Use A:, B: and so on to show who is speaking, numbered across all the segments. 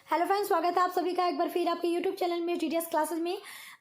A: Hello friends, स्वागत है आप सभी का एक बार फिर आपके यूट्यूब चैनल में डीटीएस क्लासेस में।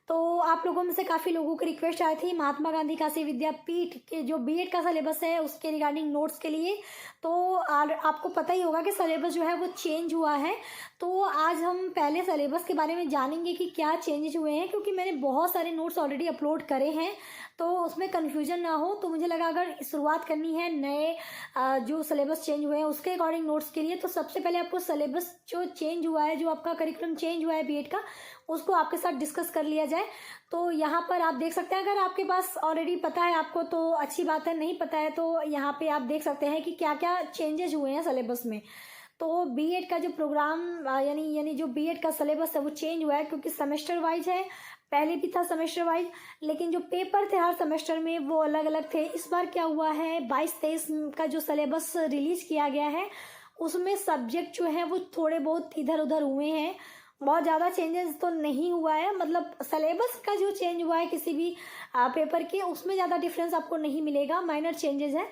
A: तो आप लोगों में से काफ़ी लोगों की रिक्वेस्ट आई थी महात्मा गांधी काशी विद्यापीठ के जो बीएड का सिलेबस है उसके रिगार्डिंग नोट्स के लिए। तो आपको पता ही होगा कि सिलेबस जो है वो चेंज हुआ है। तो आज हम पहले सिलेबस के बारे में जानेंगे कि क्या चेंजेस हुए हैं, क्योंकि मैंने बहुत सारे नोट्स ऑलरेडी अपलोड करे हैं तो उसमें कन्फ्यूजन ना हो। तो मुझे लगा अगर शुरुआत करनी है नए जो सिलेबस चेंज हुए हैं उसके अकॉर्डिंग नोट्स के लिए, तो सबसे पहले आपको सिलेबस जो चेंज हुआ है, जो आपका करिकुलम चेंज हुआ है बीएड का, उसको आपके साथ डिस्कस कर लिया जाए। तो यहाँ पर आप देख सकते हैं, अगर आपके पास ऑलरेडी पता है आपको तो अच्छी बात है, नहीं पता है तो यहाँ पे आप देख सकते हैं कि क्या क्या चेंजेस हुए हैं सिलेबस में। तो बीएड का जो प्रोग्राम यानी जो बीएड का सिलेबस है वो चेंज हुआ है, क्योंकि सेमेस्टर वाइज है। पहले भी था सेमेस्टर वाइज, लेकिन जो पेपर थे हर सेमेस्टर में वो अलग अलग थे। इस बार क्या हुआ है, 22-23 का जो सिलेबस रिलीज किया गया है उसमें सब्जेक्ट जो है वो थोड़े बहुत इधर उधर हुए हैं। बहुत ज़्यादा चेंजेस तो नहीं हुआ है, मतलब सिलेबस का जो चेंज हुआ है किसी भी पेपर के, उसमें ज़्यादा डिफरेंस आपको नहीं मिलेगा, माइनर चेंजेस है,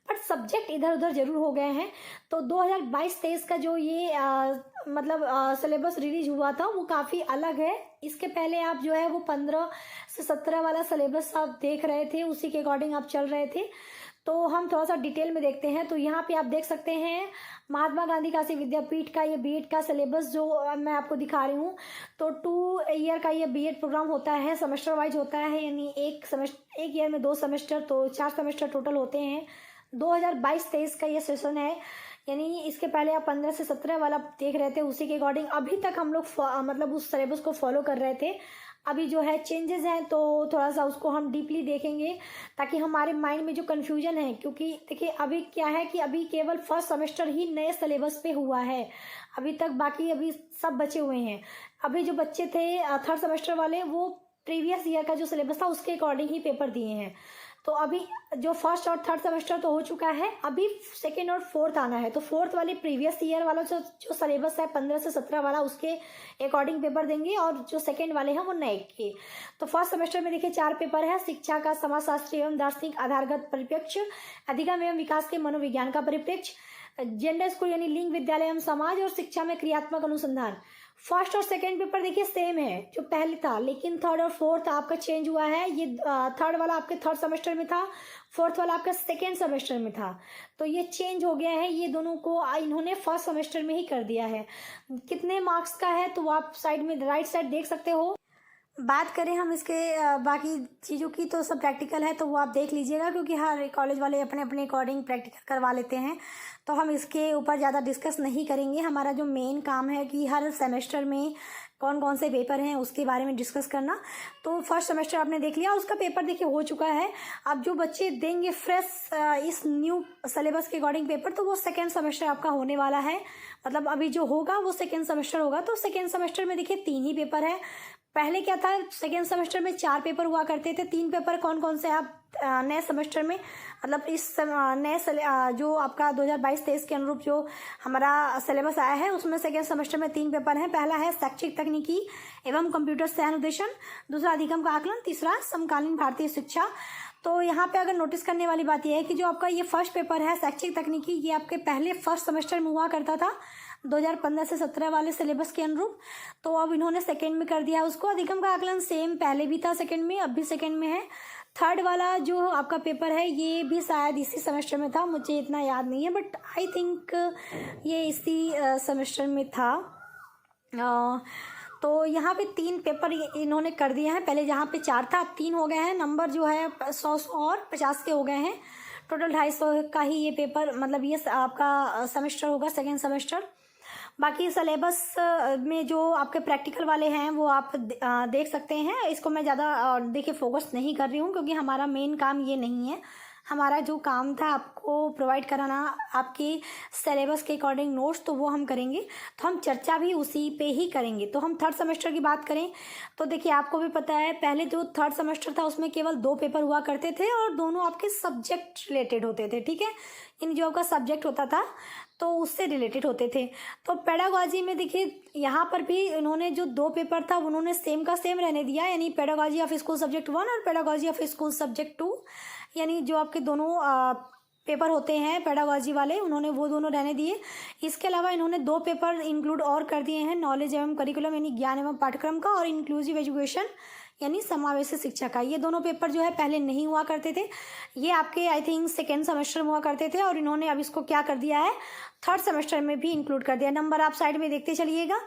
A: बट सब्जेक्ट इधर उधर जरूर हो गए हैं। तो 2022-23 का जो ये मतलब सिलेबस रिलीज हुआ था वो काफ़ी अलग है। इसके पहले आप जो है वो 15 से 17 वाला सिलेबस आप देख रहे थे, उसी के अकॉर्डिंग आप चल रहे थे। तो हम थोड़ा सा डिटेल में देखते हैं। तो यहाँ पे आप देख सकते हैं महात्मा गांधी काशी विद्यापीठ का ये बीएड का सिलेबस जो मैं आपको दिखा रही हूँ। तो 2 ईयर का ये बीएड प्रोग्राम होता है, सेमेस्टर वाइज होता है, यानी एक ईयर में 2 सेमेस्टर, तो 4 सेमेस्टर टोटल होते हैं। 2022-23 का ये सेशन है, यानी इसके पहले आप 15 से 17 वाला देख रहे थे, उसी के अकॉर्डिंग अभी तक हम लोग मतलब उस सिलेबस को फॉलो कर रहे थे। अभी जो है चेंजेस हैं तो थोड़ा सा उसको हम डीपली देखेंगे ताकि हमारे माइंड में जो कन्फ्यूजन है, क्योंकि देखिए अभी क्या है कि अभी केवल फर्स्ट सेमेस्टर ही नए सिलेबस पे हुआ है, अभी तक बाकी अभी सब बचे हुए हैं। अभी जो बच्चे थे थर्ड सेमेस्टर वाले वो प्रीवियस ईयर का जो सिलेबस था उसके अकॉर्डिंग ही पेपर दिए हैं। तो अभी जो फर्स्ट और थर्ड सेमेस्टर तो हो चुका है, अभी सेकेंड और फोर्थ आना है। तो फोर्थ वाले प्रीवियस ईयर वाला जो सिलेबस है 15 से 17 वाला, उसके अकॉर्डिंग पेपर देंगे, और जो सेकेंड वाले हैं वो नए के। तो फर्स्ट सेमेस्टर में देखिए 4 पेपर है, शिक्षा का समाजशास्त्र एवं दार्शनिक आधारगत परिप्रेक्ष्य, अधिगम एवं विकास के मनोविज्ञान का परिप्रेक्ष्य, जेंडर स्कूल यानी लिंग विद्यालय एवं समाज, और शिक्षा में क्रियात्मक अनुसंधान। फर्स्ट और सेकंड पेपर देखिए सेम है जो पहले था, लेकिन थर्ड और फोर्थ आपका चेंज हुआ है। ये थर्ड वाला आपके थर्ड सेमेस्टर में था, फोर्थ वाला आपका सेकेंड सेमेस्टर में था। तो ये चेंज हो गया है, ये दोनों को इन्होंने फर्स्ट सेमेस्टर में ही कर दिया है। कितने मार्क्स का है तो आप साइड में राइट साइड देख सकते हो। बात करें हम इसके बाकी चीज़ों की, तो सब प्रैक्टिकल है तो वो आप देख लीजिएगा, क्योंकि हर कॉलेज वाले अपने अपने अकॉर्डिंग प्रैक्टिकल करवा लेते हैं। तो हम इसके ऊपर ज़्यादा डिस्कस नहीं करेंगे। हमारा जो मेन काम है कि हर सेमेस्टर में कौन कौन से पेपर हैं उसके बारे में डिस्कस करना। तो फर्स्ट सेमेस्टर आपने देख लिया, उसका पेपर देखिए हो चुका है। अब जो बच्चे देंगे फ्रेश इस न्यू सिलेबस के अकॉर्डिंग पेपर, तो वो सेकेंड सेमेस्टर आपका होने वाला है। मतलब अभी जो होगा वो सेकेंड सेमेस्टर होगा। तो सेकेंड सेमेस्टर में देखिए 3 ही पेपर है। पहले क्या था, सेकेंड सेमेस्टर में 4 पेपर हुआ करते थे। 3 पेपर कौन कौन से आप नए सेमेस्टर में, मतलब इस नए जो आपका 2022-23 के अनुरूप जो हमारा सिलेबस आया है उसमें सेकेंड सेमेस्टर में 3 पेपर हैं। पहला है शैक्षिक तकनीकी एवं कंप्यूटर सहानुदेशन, दूसरा अधिगम का आकलन, तीसरा समकालीन भारतीय शिक्षा। तो यहाँ पे अगर नोटिस करने वाली बात यह है कि जो आपका ये फर्स्ट पेपर है शैक्षिक तकनीकी, ये आपके पहले फर्स्ट सेमेस्टर में हुआ करता था 2015 से 17 वाले सिलेबस के अनुरूप। तो अब इन्होंने सेकंड में कर दिया उसको। अधिगम का आकलन सेम पहले भी था सेकंड में, अब भी सेकंड में है। थर्ड वाला जो आपका पेपर है ये भी शायद इसी सेमेस्टर में था, मुझे इतना याद नहीं है, बट आई थिंक ये इसी सेमेस्टर में था। तो यहाँ पे 3 पेपर इन्होंने कर दिए हैं। पहले जहाँ पे 4 था अब 3 हो गए हैं। नंबर जो है 100 और 50 के हो गए हैं। टोटल 250 का ही ये पेपर, मतलब ये आपका सेमेस्टर होगा, सेकेंड सेमेस्टर। बाकी सिलेबस में जो आपके प्रैक्टिकल वाले हैं वो आप देख सकते हैं। इसको मैं ज़्यादा देखिए फोकस नहीं कर रही हूँ, क्योंकि हमारा मेन काम ये नहीं है। हमारा जो काम था आपको प्रोवाइड कराना आपके सिलेबस के अकॉर्डिंग नोट्स, तो वो हम करेंगे। तो हम चर्चा भी उसी पे ही करेंगे। तो हम थर्ड सेमेस्टर की बात करें तो देखिए आपको भी पता है, पहले जो थर्ड सेमेस्टर था उसमें केवल 2 पेपर हुआ करते थे और दोनों आपके सब्जेक्ट रिलेटेड होते थे, ठीक है। इन जो आपका सब्जेक्ट होता था तो उससे रिलेटेड होते थे। तो पेडागॉजी में देखिए यहाँ पर भी इन्होंने जो 2 पेपर था उन्होंने सेम का सेम रहने दिया, यानी पेडागॉजी ऑफ स्कूल सब्जेक्ट 1 और पेडागॉजी ऑफ स्कूल सब्जेक्ट 2, यानी जो आपके दोनों पेपर होते हैं पेडागोजी वाले, उन्होंने वो दोनों रहने दिए। इसके अलावा इन्होंने 2 पेपर इंक्लूड और कर दिए हैं, नॉलेज एवं करिकुलम यानी ज्ञान एवं पाठ्यक्रम का, और इंक्लूसिव एजुकेशन यानी समावेशी शिक्षा का। ये दोनों पेपर जो है पहले नहीं हुआ करते थे, ये आपके आई थिंक सेकेंड सेमेस्टर में हुआ करते थे, और इन्होंने अब इसको क्या कर दिया है, थर्ड सेमेस्टर में भी इंक्लूड कर दिया। नंबर आप साइड में देखते चलिएगा।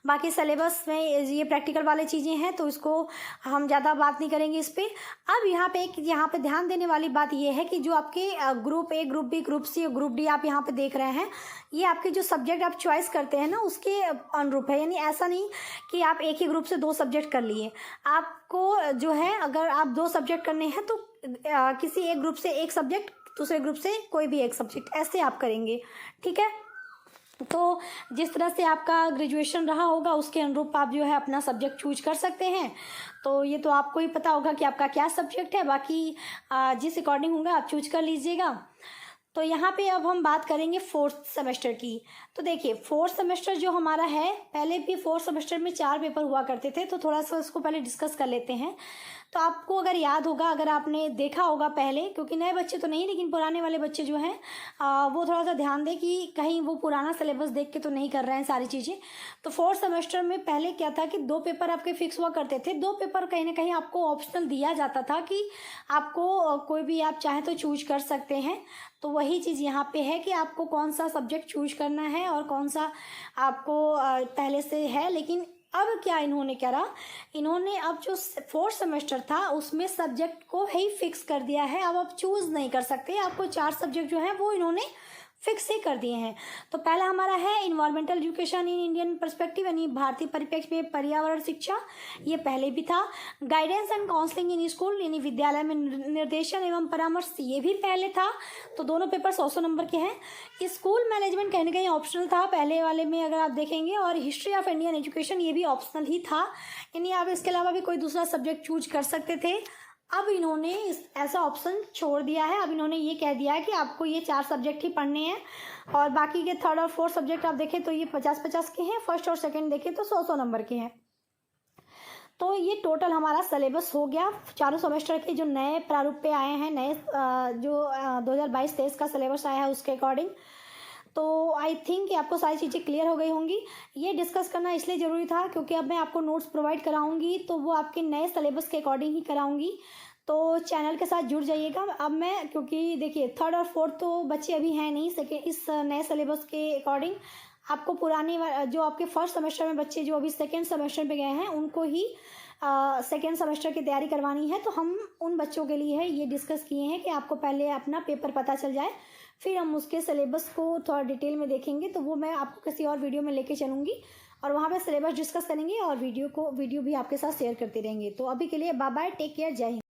A: बाकी सिलेबस में ये प्रैक्टिकल वाले चीज़ें हैं, तो इसको हम ज़्यादा बात नहीं करेंगे इस पर। अब यहाँ पे ध्यान देने वाली बात ये है कि जो आपके group A, group B, group C और ग्रुप डी आप यहाँ पे देख रहे हैं, ये आपके जो सब्जेक्ट आप चॉइस करते हैं ना उसके अनुरूप है। यानी ऐसा नहीं कि आप एक ही ग्रुप से 2 सब्जेक्ट कर लिए। आपको जो है अगर आप 2 सब्जेक्ट करने हैं तो किसी एक ग्रुप से एक सब्जेक्ट, दूसरे ग्रुप से कोई भी एक सब्जेक्ट, ऐसे आप करेंगे, ठीक है। तो जिस तरह से आपका ग्रेजुएशन रहा होगा उसके अनुरूप आप जो है अपना सब्जेक्ट चूज कर सकते हैं। तो ये तो आपको ही पता होगा कि आपका क्या सब्जेक्ट है, बाकी जिस अकॉर्डिंग होगा आप चूज कर लीजिएगा। तो यहाँ पे अब हम बात करेंगे 4th सेमेस्टर की। तो देखिए 4th सेमेस्टर जो हमारा है, पहले भी 4th सेमेस्टर में 4 पेपर हुआ करते थे, तो थोड़ा सा उसको पहले डिस्कस कर लेते हैं। तो आपको अगर याद होगा, अगर आपने देखा होगा पहले, क्योंकि नए बच्चे तो नहीं लेकिन पुराने वाले बच्चे जो हैं वो थोड़ा सा ध्यान दें कि कहीं वो पुराना सिलेबस देख के तो नहीं कर रहे हैं सारी चीज़ें। तो 4th सेमेस्टर में पहले क्या था कि 2 पेपर आपके फिक्स हुआ करते थे। 2 पेपर कहीं ना कहीं आपको ऑप्शनल दिया जाता था कि आपको कोई भी आप चाहें तो चूज कर सकते हैं। तो वही चीज़ यहाँ पे है कि आपको कौन सा सब्जेक्ट चूज करना है और कौन सा आपको पहले से है। लेकिन अब क्या इन्होंने करा, इन्होंने अब जो 4th सेमेस्टर था उसमें सब्जेक्ट को ही फिक्स कर दिया है। अब आप चूज नहीं कर सकते, आपको 4 सब्जेक्ट जो है वो इन्होंने फिक्स ही कर दिए हैं। तो पहला हमारा है environmental education in Indian perspective यानी भारतीय परिप्रेक्ष्य में पर्यावरण शिक्षा, ये पहले भी था। Guidance and counselling in school यानी विद्यालय में निर्देशन एवं परामर्श, ये भी पहले था। तो दोनों पेपर 100 नंबर के हैं। स्कूल मैनेजमेंट कहीं ना कहीं ऑप्शनल था पहले वाले में अगर आप देखेंगे, और हिस्ट्री ऑफ इंडियन एजुकेशन ये भी ऑप्शनल ही था, यानी आप इसके अलावा भी कोई दूसरा सब्जेक्ट चूज कर सकते थे। अब इन्होंने ऐसा ऑप्शन छोड़ दिया है। अब इन्होंने ये कह दिया है कि आपको ये 4 सब्जेक्ट ही पढ़ने हैं, और बाकी के 3rd और 4th सब्जेक्ट आप देखें तो ये 50-50 के हैं, 1st और 2nd देखें तो 100 नंबर के हैं। तो ये टोटल हमारा सिलेबस हो गया। चारों सेमेस्टर के जो नए प्रारूप पे आए हैं, नए जो 2022-23 का सिलेबस आया है उसके अकॉर्डिंग। तो आई थिंक कि आपको सारी चीज़ें क्लियर हो गई होंगी। ये डिस्कस करना इसलिए ज़रूरी था क्योंकि अब मैं आपको नोट्स प्रोवाइड कराऊंगी तो वो आपके नए सिलेबस के अकॉर्डिंग ही कराऊंगी। तो चैनल के साथ जुड़ जाइएगा। अब मैं, क्योंकि देखिए 3rd और 4th तो बच्चे अभी हैं नहीं सके इस नए सिलेबस के अकॉर्डिंग, आपको पुराने जो आपके 1st सेमेस्टर में बच्चे जो अभी 2nd सेमेस्टर पे गए हैं उनको ही 2nd सेमेस्टर की तैयारी करवानी है। तो हम उन बच्चों के लिए है ये डिस्कस किए हैं कि आपको पहले अपना पेपर पता चल जाए, फिर हम उसके सिलेबस को थोड़ा डिटेल में देखेंगे। तो वो मैं आपको किसी और वीडियो में लेके चलूँगी और वहाँ पे सिलेबस डिस्कस करेंगे और वीडियो भी आपके साथ शेयर करते रहेंगे। तो अभी के लिए बाय बाय, टेक केयर, जय हिंद।